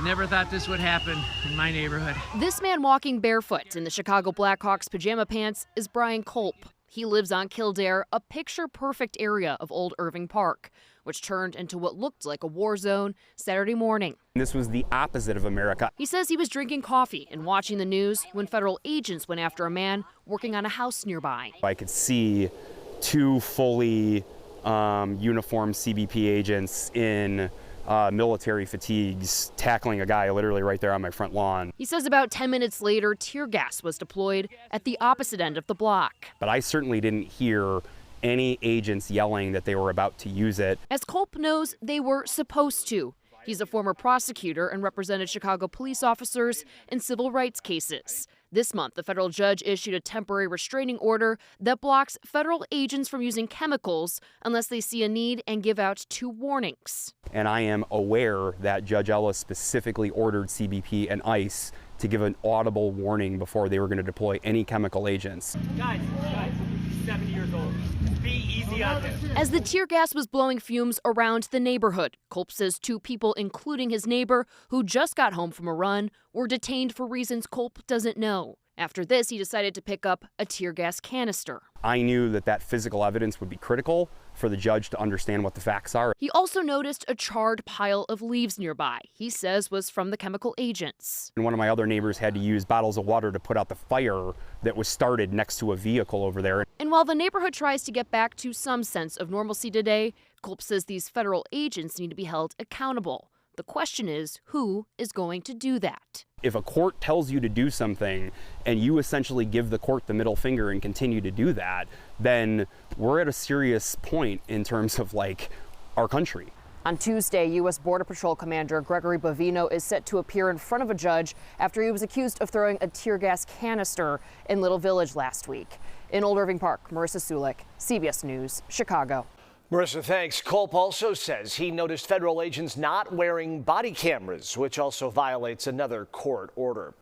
Never thought this would happen in my neighborhood. This man walking barefoot in the Chicago Blackhawks pajama pants is Brian Culp. He lives on Kildare, a picture-perfect area of Old Irving Park, which turned into what looked like a war zone Saturday morning. This was the opposite of America. He says he was drinking coffee and watching the news when federal agents went after a man working on a house nearby. I could see two fully uniformed CBP agents in military fatigues tackling a guy literally right there on my front lawn. He says about 10 minutes later, tear gas was deployed at the opposite end of the block. But I certainly didn't hear any agents yelling that they were about to use it. As Culp knows, they were supposed to. He's a former prosecutor and represented Chicago police officers in civil rights cases. This month, the federal judge issued a temporary restraining order that blocks federal agents from using chemicals unless they see a need and give out 2 warnings. And I am aware that Judge Ellis specifically ordered CBP and ICE to give an audible warning before they were going to deploy any chemical agents. Guys, he's 70 years old. Be easy on him. As the tear gas was blowing fumes around the neighborhood, Culp says 2 people, including his neighbor, who just got home from a run, were detained for reasons Culp doesn't know. After this, he decided to pick up a tear gas canister. I knew that physical evidence would be critical for the judge to understand what the facts are. He also noticed a charred pile of leaves nearby, he says was from the chemical agents. And one of my other neighbors had to use bottles of water to put out the fire that was started next to a vehicle over there. And while the neighborhood tries to get back to some sense of normalcy today, Culp says these federal agents need to be held accountable. The question is, who is going to do that? If a court tells you to do something and you essentially give the court the middle finger and continue to do that, then we're at a serious point in terms of our country. On Tuesday, U.S. Border Patrol Commander Gregory Bovino is set to appear in front of a judge after he was accused of throwing a tear gas canister in Little Village last week. In Old Irving Park, Marissa Sulik, CBS News, Chicago. Marissa, thanks. Culp also says he noticed federal agents not wearing body cameras, which also violates another court order.